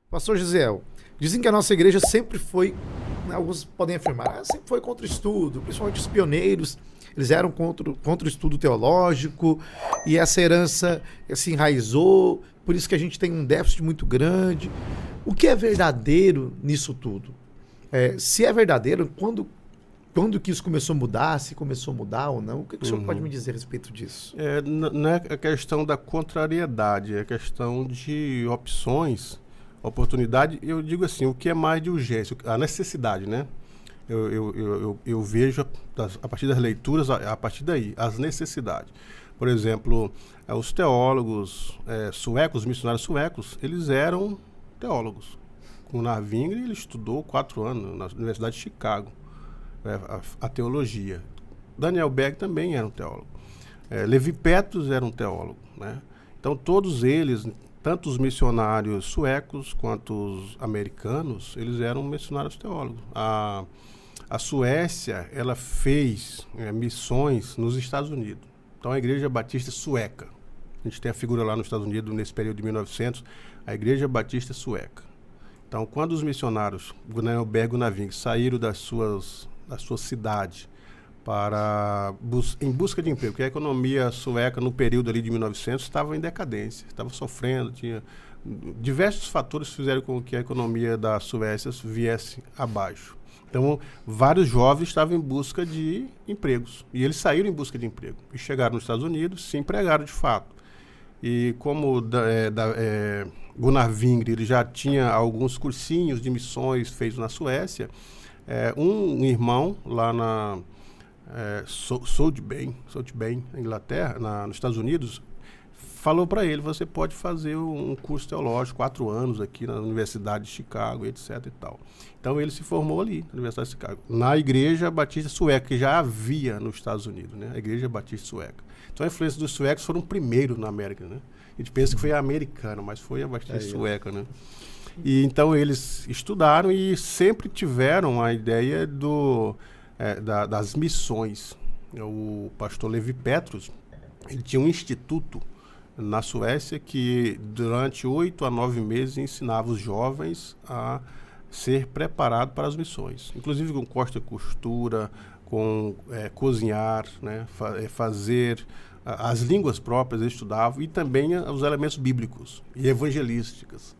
Pastor Gisel, dizem que a nossa igreja sempre foi, né, alguns podem afirmar, sempre foi contra o estudo, principalmente os pioneiros, eles eram contra o estudo teológico, e essa herança se enraizou, por isso que a gente tem um déficit muito grande. O que é verdadeiro nisso tudo? Se é verdadeiro, quando que isso começou a mudar, se começou a mudar ou não? O que o senhor pode me dizer a respeito disso? Não é a questão da contrariedade, é a questão de opções, oportunidade. Eu digo assim, o que é mais de urgência? A necessidade, né? Eu vejo, a partir das leituras, a partir daí, as necessidades. Por exemplo, os teólogos suecos, os missionários suecos, eles eram teólogos. O Navingre, ele estudou 4 anos na Universidade de Chicago, a teologia. Daniel Berg também era um teólogo. Levi Petrus era um teólogo, né? Então, todos eles, tanto os missionários suecos quanto os americanos, eles eram missionários teólogos. A Suécia, ela fez missões nos Estados Unidos. Então, a Igreja Batista Sueca. A gente tem a figura lá nos Estados Unidos, nesse período de 1900, a Igreja Batista Sueca. Então, quando os missionários, Daniel Berg e Naving, saíram da sua cidade em busca de emprego, porque a economia sueca, no período ali de 1900, estava em decadência, estava sofrendo, tinha diversos fatores que fizeram com que a economia da Suécia viesse abaixo. Então, vários jovens estavam em busca de empregos. E eles saíram em busca de emprego. E chegaram nos Estados Unidos, se empregaram de fato. E como Gunnar Wingre, ele já tinha alguns cursinhos de missões feitos na Suécia, um irmão lá na Southampton, Inglaterra, nos Estados Unidos, falou para ele: você pode fazer um curso teológico 4 anos aqui na Universidade de Chicago, etc. e tal. Então ele se formou ali, na Universidade de Chicago, na Igreja Batista Sueca, que já havia nos Estados Unidos, né? A Igreja Batista Sueca. Então a influência dos suecos foram primeiro na América, né? A gente pensa que foi a americana, mas foi a Batista Sueca, né? E então eles estudaram e sempre tiveram a ideia das missões. O pastor Levi Petrus, ele tinha um instituto na Suécia que durante 8 a 9 meses ensinava os jovens a ser preparado para as missões, inclusive com corte e costura, com cozinhar, né, fazer as línguas próprias, eles estudavam, e também os elementos bíblicos e evangelísticas.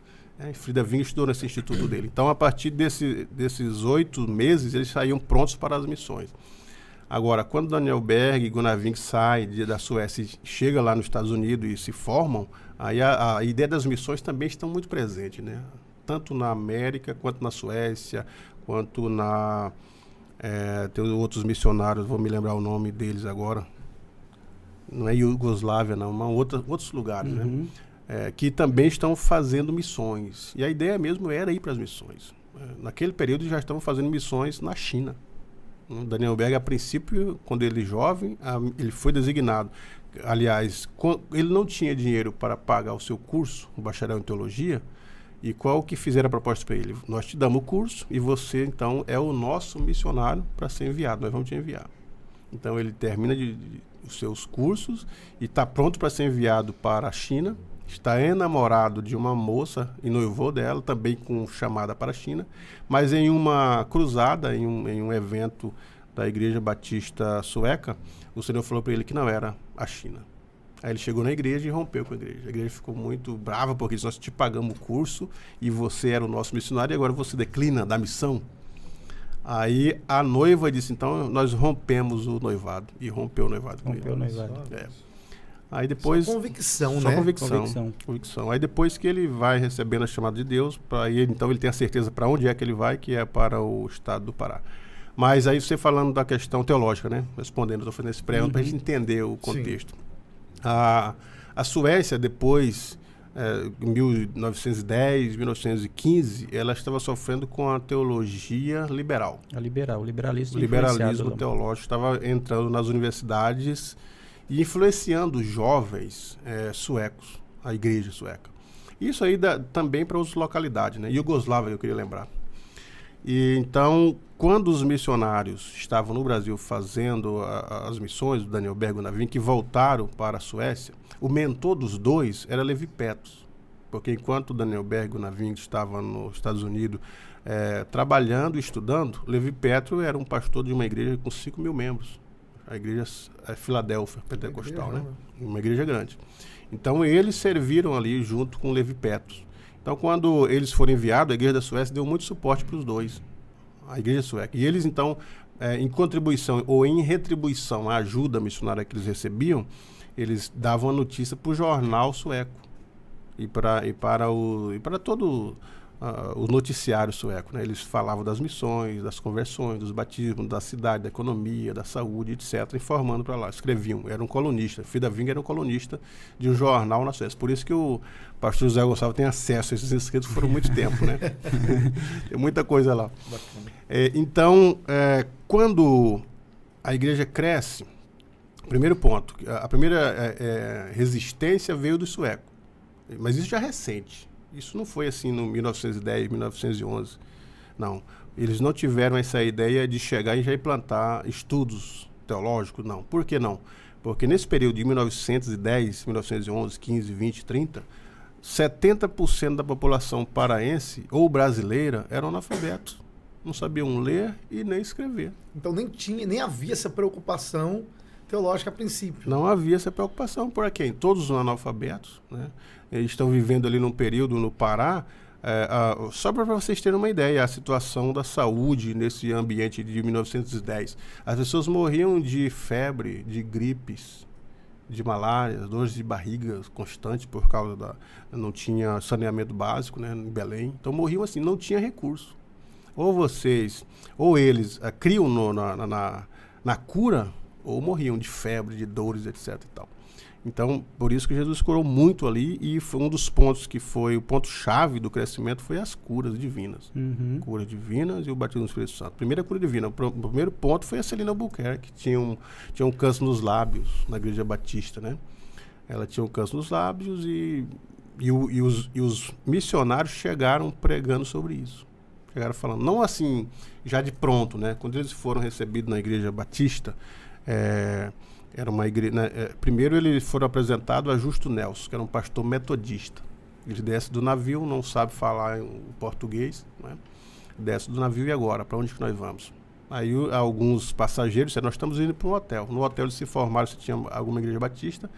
Frida Wing estudou nesse instituto dele. Então, a partir desses 8 meses, eles saíam prontos para as missões. Agora, quando Daniel Berg e Gunnar Wing saem da Suécia e chegam lá nos Estados Unidos e se formam, aí a ideia das missões também estão muito presente, né? Tanto na América, quanto na Suécia, quanto tem outros missionários, vou me lembrar o nome deles agora. Não é Iugoslávia, não, mas outros lugares, né? Que também estão fazendo missões. E a ideia mesmo era ir para as missões. Naquele período já estavam fazendo missões na China. O Daniel Berg, a princípio, quando ele jovem, ele foi designado. Aliás, ele não tinha dinheiro para pagar o seu curso, o bacharel em teologia, e qual que fizeram a proposta para ele? Nós te damos o curso e você, então, é o nosso missionário para ser enviado. Nós vamos te enviar. Então, ele termina os seus cursos e está pronto para ser enviado para a China. Está enamorado de uma moça e noivou dela, também com chamada para a China, mas em uma cruzada, em um evento da Igreja Batista Sueca, o Senhor falou para ele que não era a China. Aí ele chegou na igreja e rompeu com a igreja. A igreja ficou muito brava, porque nós te pagamos o curso e você era o nosso missionário e agora você declina da missão. Aí a noiva disse: então nós rompemos o noivado. E rompeu o noivado com ele. Rompeu o noivado. Aí depois, Só convicção, só né? convicção. Aí depois que ele vai recebendo a chamada de Deus, então ele tem a certeza para onde é que ele vai, que é para o estado do Pará. Mas aí você falando da questão teológica, né? Respondendo, estou fazendo esse preâmbulo para a gente entender o contexto. A Suécia, depois, em 1910, 1915, ela estava sofrendo com a teologia liberal. O liberalismo O liberalismo teológico estava entrando nas universidades e influenciando os jovens suecos, a igreja sueca. Isso aí também para outras localidades, né? Iugoslávia, eu queria lembrar. E então, quando os missionários estavam no Brasil fazendo as missões, do Daniel Berg e Gunnar Wing, que voltaram para a Suécia, o mentor dos dois era Levi Petrus. Porque enquanto Daniel Berg, o Naving, estava nos Estados Unidos trabalhando e estudando, Levi Petro era um pastor de uma igreja com 5 mil membros. A igreja Filadélfia Pentecostal, né? Uma igreja grande. Então eles serviram ali junto com Levi Petro. Então quando eles foram enviados, a igreja da Suécia deu muito suporte para os dois. A igreja sueca. E eles então, em contribuição ou em retribuição à ajuda missionária que eles recebiam, eles davam a notícia para o jornal sueco e para todo o noticiário sueco, né? Eles falavam das missões, das conversões, dos batismos, da cidade, da economia, da saúde, etc., informando para lá. Escreviam, era um colunista. Frida Ving era um colunista de um jornal na Suécia. Por isso que o pastor José Gonçalves tem acesso a esses escritos por muito tempo, né? Tem muita coisa lá. Então, quando a igreja cresce, primeiro ponto, a primeira resistência veio do sueco, mas isso já é recente. Isso não foi assim no 1910, 1911, não. Eles não tiveram essa ideia de chegar e já implantar estudos teológicos, não. Por que não? Porque nesse período de 1910, 1911, 15, 20, 30, 70% da população paraense ou brasileira eram analfabetos. Não sabiam ler e nem escrever. Então nem havia essa preocupação teológica a princípio. Não havia essa preocupação por quem? Todos os analfabetos, né? Eles estão vivendo ali num período no Pará, só para vocês terem uma ideia, a situação da saúde nesse ambiente de 1910. As pessoas morriam de febre, de gripes, de malária, dores de barriga constantes por causa não tinha saneamento básico, né, em Belém. Então morriam assim, não tinha recurso. Ou eles criam na cura, ou morriam de febre, de dores, etc. e tal. Então, por isso que Jesus curou muito ali, e foi um dos pontos que foi o ponto-chave do crescimento foi as curas divinas. Curas divinas e o batismo no Espírito Santo. Primeira cura divina. O primeiro ponto foi a Celina Albuquerque, que tinha um câncer nos lábios, na Igreja Batista, né? Ela tinha um câncer nos lábios e os missionários chegaram pregando sobre isso. Chegaram falando, não assim, já de pronto, né? Quando eles foram recebidos na Igreja Batista, era uma igreja, né? Primeiro eles foram apresentados a Justo Nelson, que era um pastor metodista. Ele desce do navio, não sabe falar o português, né? Desce do navio, e agora? Para onde que nós vamos? Aí alguns passageiros disseram, nós estamos indo para um hotel. No hotel eles se informaram se tinha alguma igreja batista.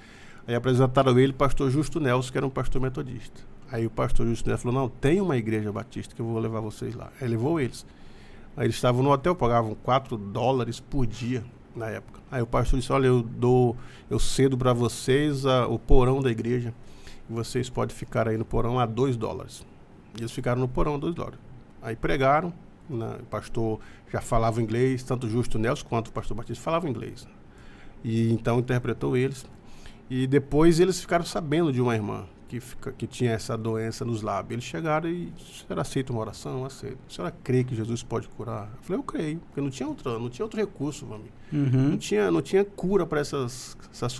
Aí apresentaram ele, pastor Justo Nelson, que era um pastor metodista. Aí o pastor Justo Nelson falou, não, tem uma igreja batista que eu vou levar vocês lá. Aí levou eles. Aí eles estavam no hotel, pagavam $4 por dia na época. Aí o pastor disse, olha, eu cedo para vocês o porão da igreja, e vocês podem ficar aí no porão a $2. E eles ficaram no porão a $2. Aí pregaram, né? O pastor já falava inglês, tanto Justo Nelson quanto o pastor Batista falavam inglês. E então interpretou eles. E depois eles ficaram sabendo de uma irmã que tinha essa doença nos lábios. Eles chegaram e, a senhora aceita uma oração? Aceita. A senhora crê que Jesus pode curar? Eu falei, eu creio, porque não tinha outro recurso, mami. Não tinha cura para essas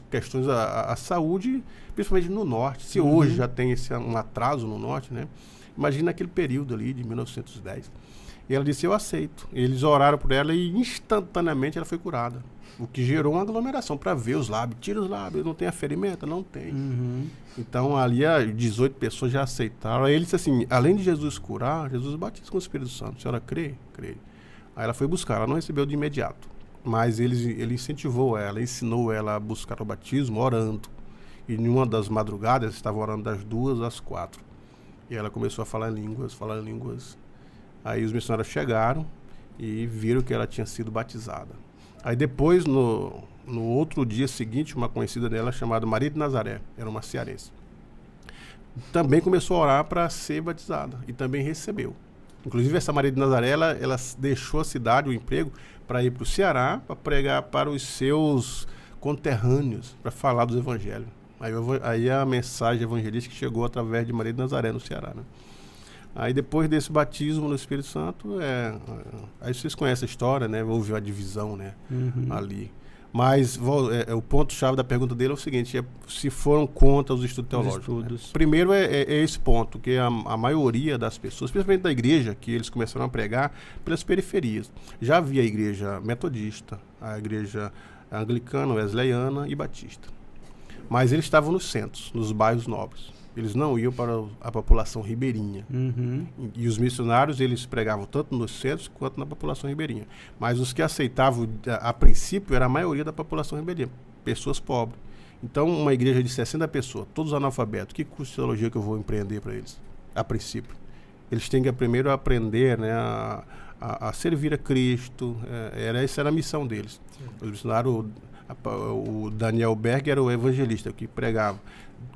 questões, a saúde, principalmente no norte. Se hoje já tem um atraso no norte, né? Imagina aquele período ali de 1910. E ela disse, eu aceito. Eles oraram por ela e instantaneamente ela foi curada. O que gerou uma aglomeração para ver os lábios. Tira os lábios, não tem aferimento? Não tem. Então ali 18 pessoas já aceitaram. Aí ele disse assim, além de Jesus curar, Jesus batiza com o Espírito Santo. A senhora crê? Crê. Aí ela foi buscar, ela não recebeu de imediato. Mas ele incentivou ela, ensinou ela a buscar o batismo orando. E em uma das madrugadas, estava orando das 2 às 4. E ela começou a falar em línguas. Aí os missionários chegaram e viram que ela tinha sido batizada. Aí depois, no outro dia seguinte, uma conhecida dela chamada Maria de Nazaré, era uma cearense, também começou a orar para ser batizada e também recebeu. Inclusive essa Maria de Nazaré, ela deixou a cidade, o emprego, para ir para o Ceará, para pregar para os seus conterrâneos, para falar dos evangelhos. Aí a mensagem evangelística chegou através de Maria de Nazaré no Ceará, né? Aí depois desse batismo no Espírito Santo, aí vocês conhecem a história, né? Houve uma divisão, né? Ali. Mas o ponto-chave da pergunta dele é o seguinte, se foram contra os estudos teológicos. Né? Primeiro é esse ponto, que a maioria das pessoas, principalmente da igreja, que eles começaram a pregar pelas periferias. Já havia a igreja metodista, a igreja anglicana, wesleyana e batista. Mas eles estavam nos centros, nos bairros nobres. Eles não iam para a população ribeirinha. Uhum. E os missionários, eles pregavam tanto nos centros quanto na população ribeirinha. Mas os que aceitavam, a princípio, era a maioria da população ribeirinha, pessoas pobres. Então, uma igreja de 60 pessoas, todos analfabetos, que curso de teologia que eu vou empreender para eles, a princípio? Eles têm que primeiro aprender, né, a servir a Cristo. Essa era a missão deles. Os missionários, o Daniel Berg era o evangelista, que pregava.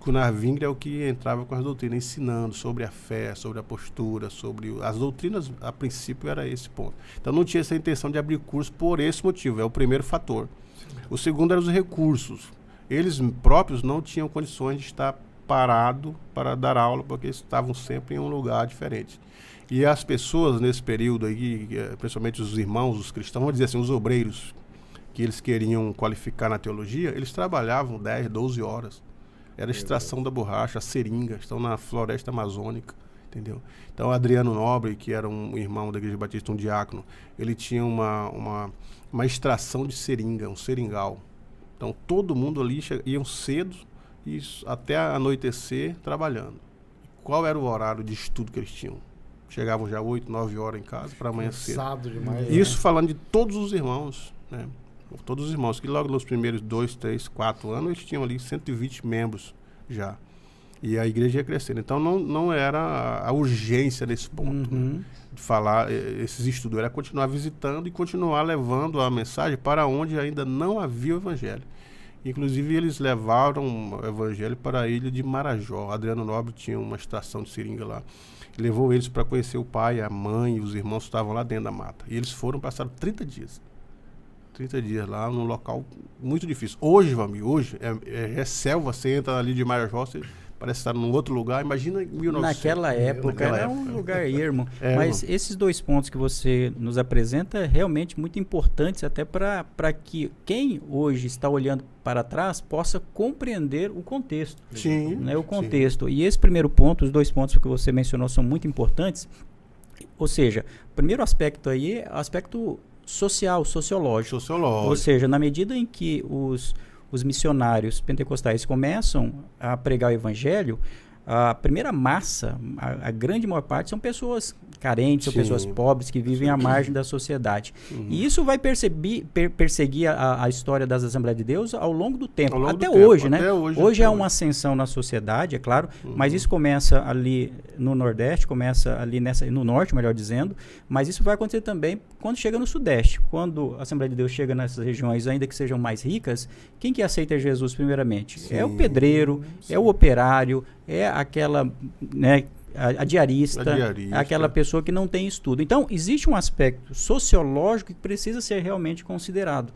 Gunnar Wingre é o que entrava com as doutrinas, ensinando sobre a fé, sobre a postura, sobre as doutrinas. A princípio era esse ponto. Então não tinha essa intenção de abrir curso por esse motivo, é o primeiro fator. O segundo era os recursos. Eles próprios não tinham condições de estar parado para dar aula, porque estavam sempre em um lugar diferente. E as pessoas nesse período aí, principalmente os irmãos, os cristãos, vamos dizer assim, os obreiros, que eles queriam qualificar na teologia, eles trabalhavam 10, 12 horas. Era a extração da borracha, a seringa, estão na floresta amazônica, entendeu? Então, Adriano Nobre, que era um irmão da Igreja Batista, um diácono, ele tinha uma extração de seringa, um seringal. Então, todo mundo ali iam cedo e até anoitecer trabalhando. Qual era o horário de estudo que eles tinham? Chegavam já 8, 9 horas em casa para amanhã cedo. Demais, Isso falando de todos os irmãos, né? Todos os irmãos, que logo nos primeiros 2, 3, 4 anos, eles tinham ali 120 membros já. E a igreja ia crescendo. Então, não era a urgência nesse ponto, né, de falar esses estudos. Era continuar visitando e continuar levando a mensagem para onde ainda não havia o evangelho. Inclusive, eles levaram o evangelho para a ilha de Marajó. Adriano Nobre tinha uma estação de seringa lá. Levou eles para conhecer o pai, a mãe, os irmãos estavam lá dentro da mata. E eles passaram 30 dias. 30 dias lá, num local muito difícil. Hoje, Vami, hoje é selva, você entra ali de Marajó, você parece estar num outro lugar. Imagina 1900. Naquela época era um lugar ermo. Mas irmão, esses dois pontos que você nos apresenta realmente muito importantes até para que quem hoje está olhando para trás possa compreender o contexto. Sim. Né, o contexto. Sim. E esse primeiro ponto, os dois pontos que você mencionou são muito importantes. Ou seja, o primeiro aspecto aí é o aspecto sociológico. Ou seja, na medida em que os missionários pentecostais começam a pregar o evangelho, a primeira massa, a grande maior parte, são pessoas carentes, são pessoas pobres que vivem à margem da sociedade. E isso vai perseguir a história das Assembleias de Deus ao longo do tempo. Até hoje, né? Hoje há uma ascensão na sociedade, é claro, mas isso começa ali no Nordeste, começa ali no Norte, melhor dizendo, mas isso vai acontecer também quando chega no Sudeste. Quando a Assembleia de Deus chega nessas regiões, ainda que sejam mais ricas, quem que aceita Jesus primeiramente? É o pedreiro, é o operário, é aquela, né, a diarista, aquela pessoa que não tem estudo. Então, existe um aspecto sociológico que precisa ser realmente considerado.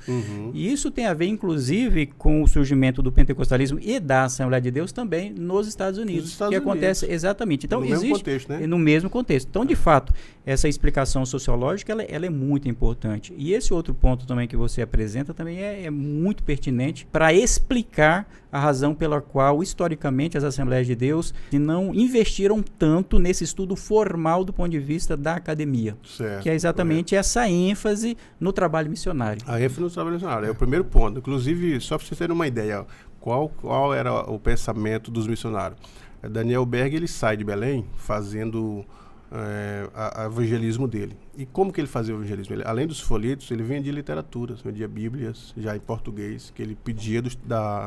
E isso tem a ver, inclusive, com o surgimento do pentecostalismo e da Assembleia de Deus também nos Estados Unidos, acontece exatamente. Então, existe mesmo contexto, né? No mesmo contexto. Então, de fato, essa explicação sociológica, ela é muito importante. E esse outro ponto também que você apresenta também é muito pertinente para explicar a razão pela qual, historicamente, as Assembleias de Deus não investiram tanto nesse estudo formal do ponto de vista da academia. Certo, que é exatamente essa ênfase no trabalho missionário. A ênfase no trabalho missionário é o primeiro ponto. Inclusive, só para vocês terem uma ideia, qual era o pensamento dos missionários. Daniel Berg, ele sai de Belém fazendo o evangelismo dele. E como que ele fazia o evangelismo? Além dos folhetos, ele vendia literaturas, vendia bíblias, já em português, que ele pedia dos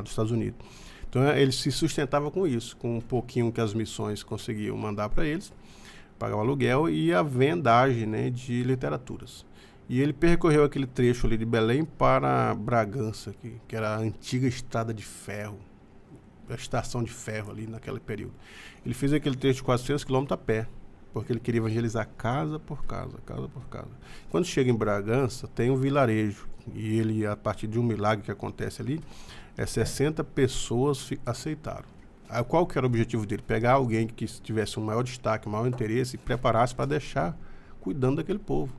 Estados Unidos. Então, ele se sustentava com isso, com um pouquinho que as missões conseguiam mandar para eles, pagava aluguel e a vendagem, né, de literaturas. E ele percorreu aquele trecho ali de Belém para Bragança, que era a antiga estrada de ferro, a estação de ferro ali naquele período. Ele fez aquele trecho de 400 quilômetros a pé, porque ele queria evangelizar casa por casa, casa por casa. Quando chega em Bragança, tem um vilarejo, e ele, a partir de um milagre que acontece ali, 60 pessoas aceitaram. Qual que era o objetivo dele? Pegar alguém que tivesse um maior destaque, um maior interesse e preparasse para deixar cuidando daquele povo.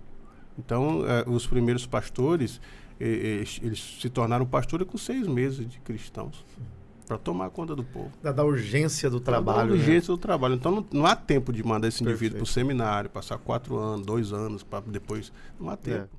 Então, os primeiros pastores, eles se tornaram pastores com 6 meses de cristãos, para tomar conta do povo. Da urgência do trabalho. Da urgência do trabalho. Então, não há tempo de mandar esse indivíduo para o seminário, passar 4 anos, 2 anos, para depois... Não há tempo.